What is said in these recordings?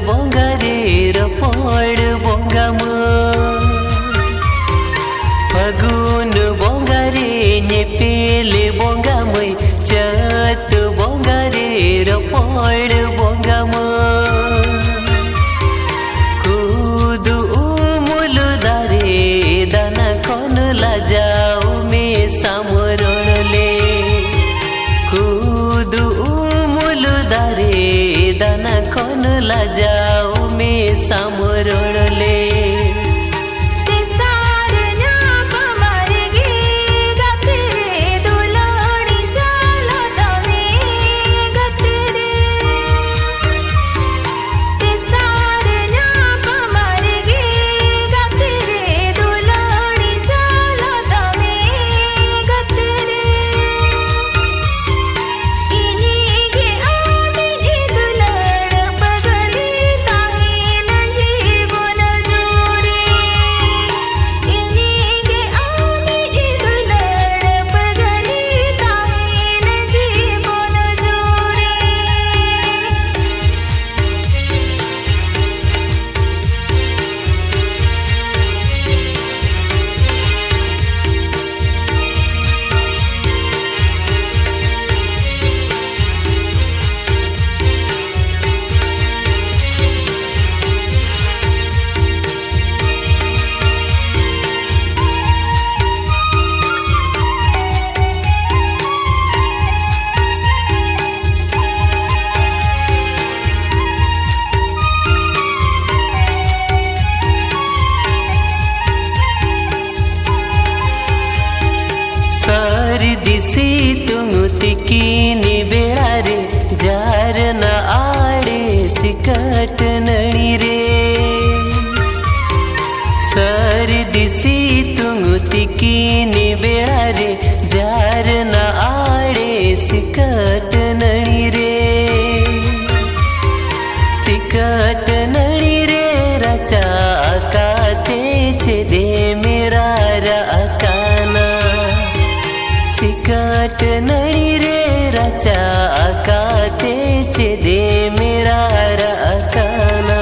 बोंगा रे रपड़ बोंगा फगुन बोंगा रे नेपेले बोंगा मै चत बोंगा रे रपड़ बोंगा कूदू मुलु दारे दाना कौन ला जाओ में सामरोले कूदू मुलु दारे दाना कौन ला जाओ में सामरोले दिसी तुंगुतिकीनी बेड़ा रे जार न आड़े सिकट नणी रे सर दिसी तुंगुतिकीनी बेड़ा रे जार न आड़े सिकट नणी रे सिकट नणी रे रचा काते छेदे मेरा राकाना सिकट नणी रे रचा काते छेदे मेरा राकाना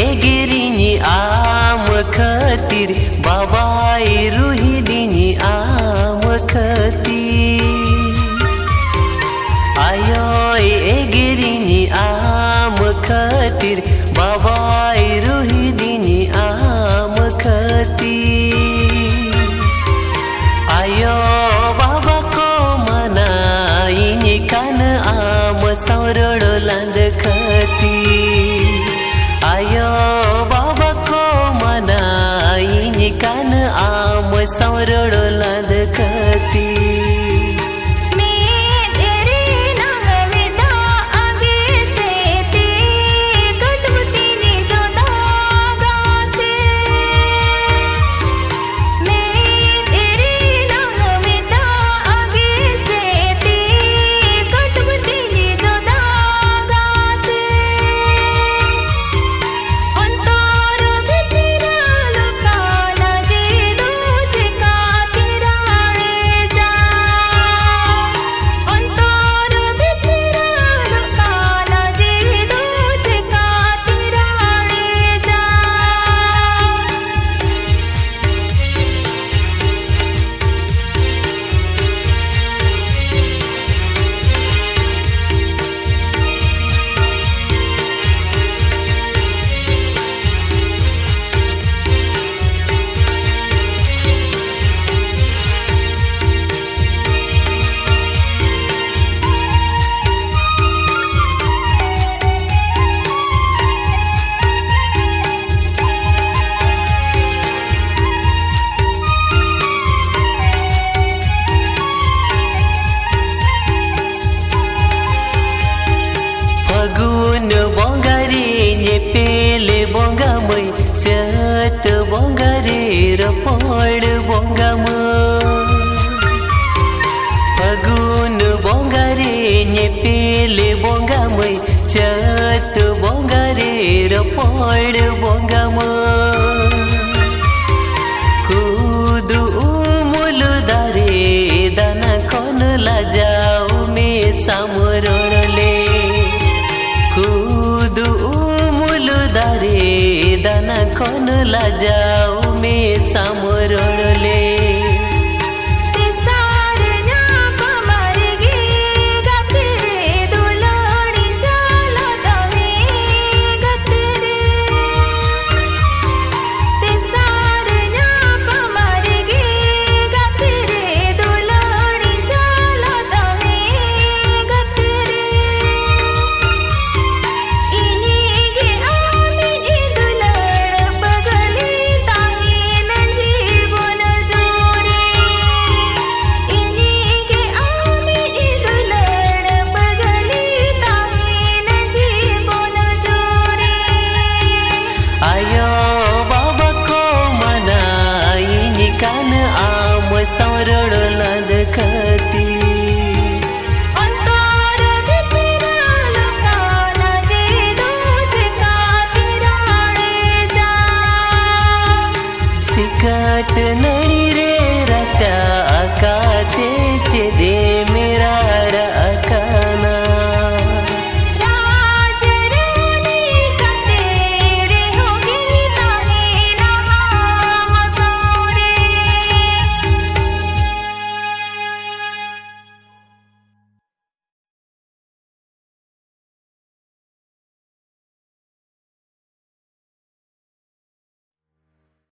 एगिरिनी आम खतीर बाबाई रुहिदिनी आम खतीर आयो एगिरिनी आम खतीर बाबाई रुहिदिनी आम खतीर आयो बाबा को मनाईनी कान आम सौरड़ो लांद खतीर आयो बाबा को मनाईनी कान आम सौरड़ो लांद खतीर मैं तेरे नाम विदा आगे से ते कदम पड़ बोंगाम फगुन बोंगारे पेले बोंगाम चत बोंगारे पड़ बोंगाम कूद उमुल दारे दाना कौन लाजाऊ में सामरले कूद उमुल दारे दाना कौन लाजाऊ में सामरले सौरड़ लद खती अंतर भितरा लुकाना जे दूध कातिराणे जा सिकट नड़ी रे रचा काते चे दे